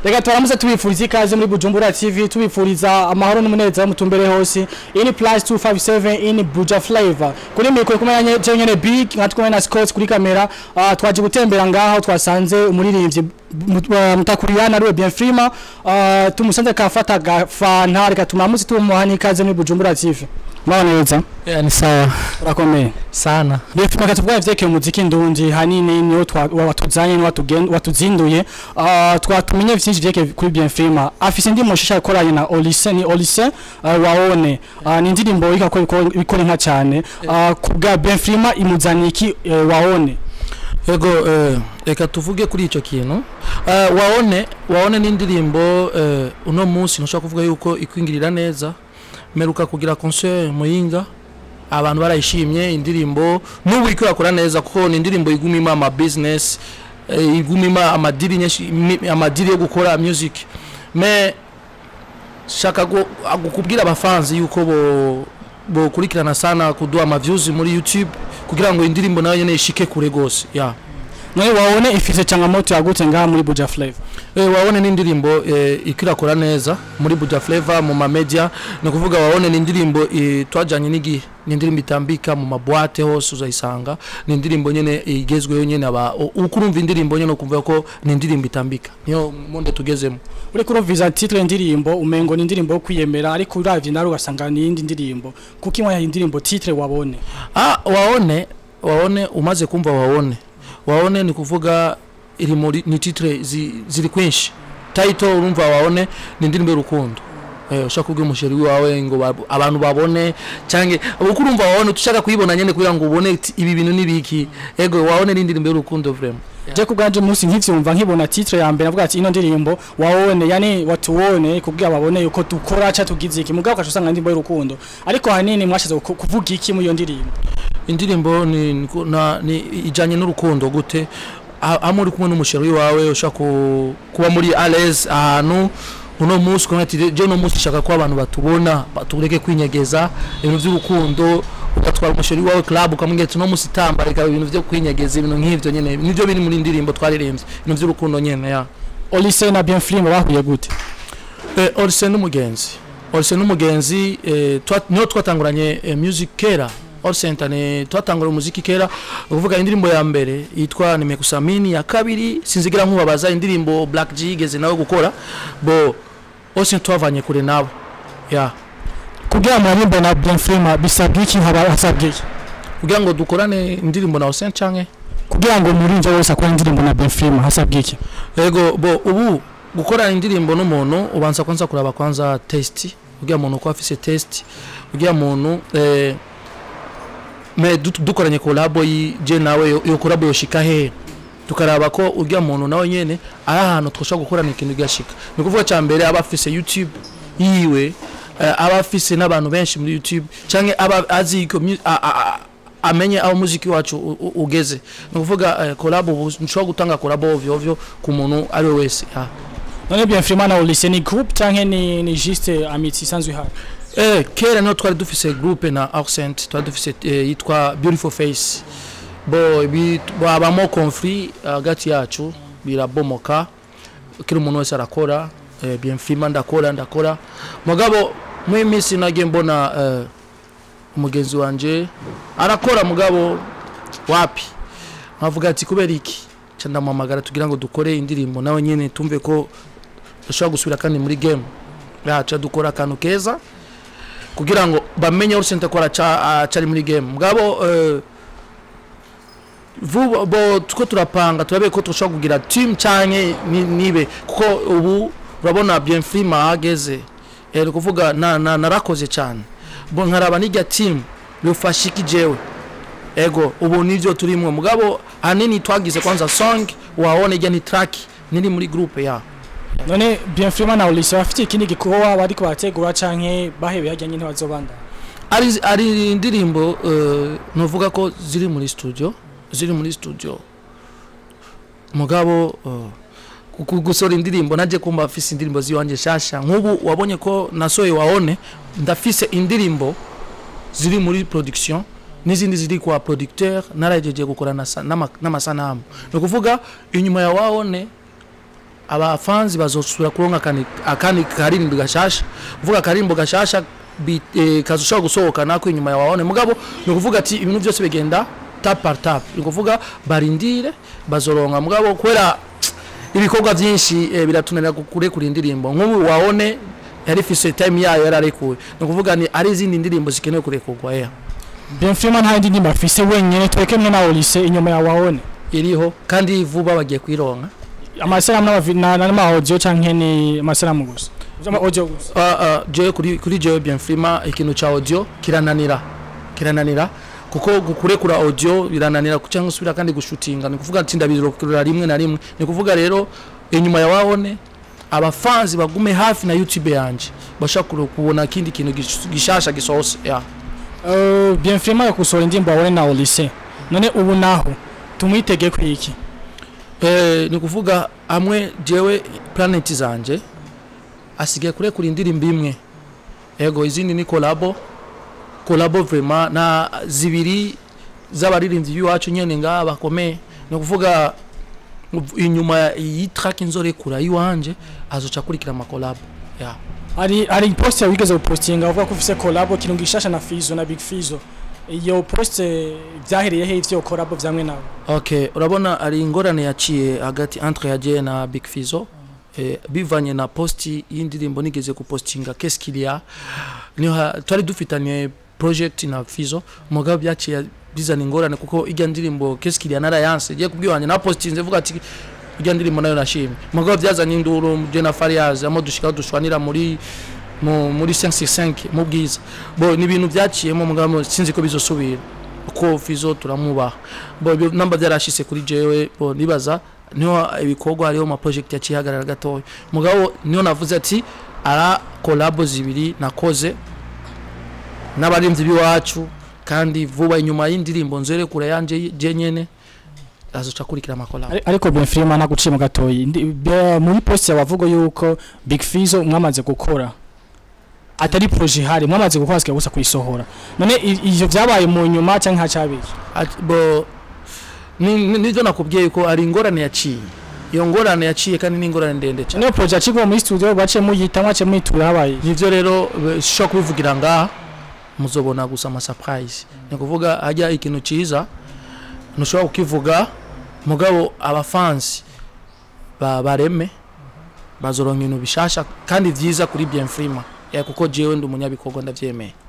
Reka twaramuze tubifuriza ikaze muri Bujumbura TV tubifuriza amahoro n'umunezero mutumbere hose ini plus 257 ini Buja Flavor kuri mikoro kumenya nyene big ngatwe na Scott kuri kamera twaje gutembera ngaho twasanze umuririmbyi mutakuriyana ariwe bien FREEMA tumusanze kafata gafanta reka tumamuze tumuhani ikaze muri Bujumbura TV Mwaneza ni sawa urakomeye sana bifika katubwa vyeke umuziki ndundi hanini niyo watuzanye watuzinduye twatumenye vyinshi vyeke kuri bien FREEMA afise ndi mushasha yakoranye na Olise waone ni ndirimbo ikora nka cyane kubwa bien FREEMA imuzaniki waone yego reka tuvuge kuri ico kintu waone ni indirimbo uno munsi nshaka kuvuga yuko ikwingirira neza meruka kugira concert Muyinga abantu barayishimye indirimbo n'ubu iko yakora neza kuko ni indirimbo igumima ama business igumima amadiri nyeshi amadiri yo gukora music me shaka gukubwira abafanzi yuko bo kurikirana sana kuduha ama views muri YouTube kugira ngo indirimbo nayo nyene ishike kure gose ya nawe waone ifise changamoto yagute ngaha muri Buja Flavor waone ni indirimbo ikirakora neza muri Buja Flavor mu ma media no kuvuga waone ni indirimbo twajanye nigi ni indirimbo itambika mu mabwate hose uzayisanga ni indirimbo nyene igezweyo nyene aba ukurumva indirimbo nyene ukumva ko ni indirimbo itambika niyo monde tugezemo uri kurumviza titre indirimbo umengo ni indirimbo kwiyemera ariko uravye naro ugasanga ni indi ndirimbo kuko imwe ya indirimbo titre wabone waone umaze kumva waone ni kuvuga iri muri ni titre ziri kwinshi title urumva waone ni indirimbo y'urukundo ushaka kubwira umusheri wawe ngo abantu babone canke ukurumva waone tushaka kuyibona nyene kugira ngo ubone ibi bintu nibiki ego waone ni indirimbo y'urukundo vraiment je kubganje munsi nk'ivyumva nkibona titre ya mbere navuga ati ino ndirimbo waone yani watuone kubwira babone yuko dukora cha tugize iki mugabo kashusanga indirimbo y'urukundo ariko hanini mwashize kuvuga iki mu iyo ndirimbo indirimbo ni ijanye n'urukundo gute amuri kumwe n'umusheri wawe ushaka kuba muri alaise ahantu uno munsi komati je no munsi shaka ko abantu batubona batureke kwinyegeza ibintu by'urukundo ugatwara umusheri wawe club ukamwegeta no munsi tamba reka ibintu byo kwinyegeza ibintu nk'ivyo nyene nivyo biri muri indirimbo twaririmbye ibintu by'urukundo nyene ya Olise na bien FREEMA bahuye gute Olise n'umugenzi niyo twatanguranye music kera Olsentane twatangura umuziki kera uvuga indirimbo ya mbere yitwa Nimekusamini ya kabiri sinzigira nkubabaza indirimbo Black G geze nawe gukora bo Olsen twavanye kure nabo ya kugira amarimbo na bien FREEMA bisabye iki hasabye kugira ngo dukorane indirimbo na Olsen canke kugira ngo murinje wose akora indirimbo na bien FREEMA hasabye iki yego bo ubu gukora indirimbo n'umuntu ubanza kwanza kuraba kwanza test kugira umuntu ko afise test kugira umuntu me dukoranye collabo je nawe yo collabo yoshika he tukaraba ko urya muntu nawe nyene ari ahantu twashaka gukorana ikintu gashika nikuvuga ca mbere abafise YouTube yiwe abafise n'abantu benshi muri YouTube canke azi ko amenye aho muziki wacu ugeze nikuvuga collabo nshobora gutanga collabo ovyo ku muntu ari wese none bien FREEMA na Olise ni group canke ni juste amitié sans uhari kera no twari dufise groupe na Accent twari dufise yitwa Beautiful Face bo abamo conflit hagati yacu birabomoka kiri umuntu wese arakora bien FREEMA ndakora mugabo mu minsi nage mbona umugenzi wanje arakora mugabo wapi nkavuga ati kubera iki cyanda mamagara tugira ngo dukore indirimbo nawe nyene tumve ko dushobora gusubira kandi muri game yaca dukora kantu keza kugira ngo bamenye urusente ko aracari muri game mugabo bo tuko turapanga turabe ko tushobora kugira team canke nibe kuko ubu urabona bien FREEMA ageze kuvuga narakoze cyane bo nkaraba n'ijya team yofashiki jewe ego ubu nivyo turimwe mugabo hanini twagize kwanza song waone ijya ni track niri muri groupe ya none bien FREEMA na Olise bafite ikindi gikowa bari ko bategura canke bahebe yajyanye ntibazobanda ari indirimbo novuga ko ziri muri studio mugabo gusora indirimbo naje kumba afise indirimbo ziwanje shasha nk'ubu wabonye ko nasoye waone ndafise indirimbo ziri muri production n'izindi ziri kwa producteur narajeje gukorana n'amasanamu no kuvuga inyuma ya waone aba fans bazosubira kuronka akani karimbo gashasha uvuga karimbo gashasha kazoshobora gusohoka nako inyuma ya waone mugabo ni kuvuga ati ibintu byose bigenda tap par tap ni kuvuga barindire bazoronka mugabo kwera ibikorwa byinshi biratunanira kure indirimbo nk'ubu waone yari fise time yayo yararekuwe ni kuvuga ni ari izindi ndirimbo zikenewe kurekurwa Bien FREEMA nta ndirimbo afise wenyene tweke mwe na Olise inyuma ya waone iriho kandi vuba bagiye kwironka amasalamu n'ama audio canke ni amasalamu gusa Zama audio gusa je kuri je Bien FREEMA ikintu cha audio kirananira kuko gukurekura audio birananira cyangwa usubira kandi gushutinga ni kuvuga ati ndabirokura rimwe na rimwe ni kuvuga rero inyuma ya waone abafanzi bagume hafi na YouTube yanje bashaka kubona kindi kintu gishasha gisose Bien FREEMA yakusora indirimbo waone na Olise none ubu naho tumwitege kwiki ni kuvuga amwe jewe planet zanje asige kuri indirimbo imwe ego izindi ni collabo vraiment na zibiri z'abaririmbyi biwacu nyene nga bakomeye ni kuvuga inyuma yi track inzore kura yiwanje azoca kurikira ama collabo ari post ya wigeze postinga uvuga ko ufise collabo kirungishasha na Fizzo na Big Fizzo iyo post byahereye he ivyo collabo vyamwe nawe okay urabona ari ingorane yaciye hagati entre yaje na Big Fizzo bivanye na posti y'indirimbo nigeze kupostinga qu'est-ce qu'il y a niho twari dufitanye project na Fizzo mugabo byaciye bizana ingorane kuko ijya ndirimbo qu'est-ce qu'il y a narayanse je kubwiwanye na postinze vuga ati ijya ndirimbo nayo nashimye mugabo byazanye induru je na Fariaz amo dushika dushwanira muri 565 mu bwiza bo ni ibintu byaciyemo mugabo sinzi ko bizosubira uko Fizzo turamuba bo namba byarashise kuri jewe bo nibaza niho ibikorwa hariho ma project yacihagarara gatoya mugabo niho navuze ati ara collabo zibiri nakoze n'abarinzi biwacu kandi vuba inyuma y'indirimbo nzere kure yanje je nyene azoca kurikira amakolabo ariko Bien FREEMA naguciye mu gatoyi muri post yabavuga yuko Big Fizzo mwamaze gukora atari projet hari mwamaze gukora sike gusa kuyisohora none ivyo byabaye mu nyuma cyangwa hacabiki bo nizo nakubwiye ko ari ingorane yaciye iyo ngorane yaciye kandi ni ingorane ndende cyane niyo project kigwa muri studio bace muyita mwace mwitura habaye nivyo rero sho kubivugira ngaha muzobona gusa ama surprise ni kuvuga hajya ikintu ciza nushobora kukivuga mugabo abafansi bareme bazoronka ibintu bishasha kandi vyiza kuri Bien FREEMA kuko jewe ndi umunyabikorwa ndavyemeye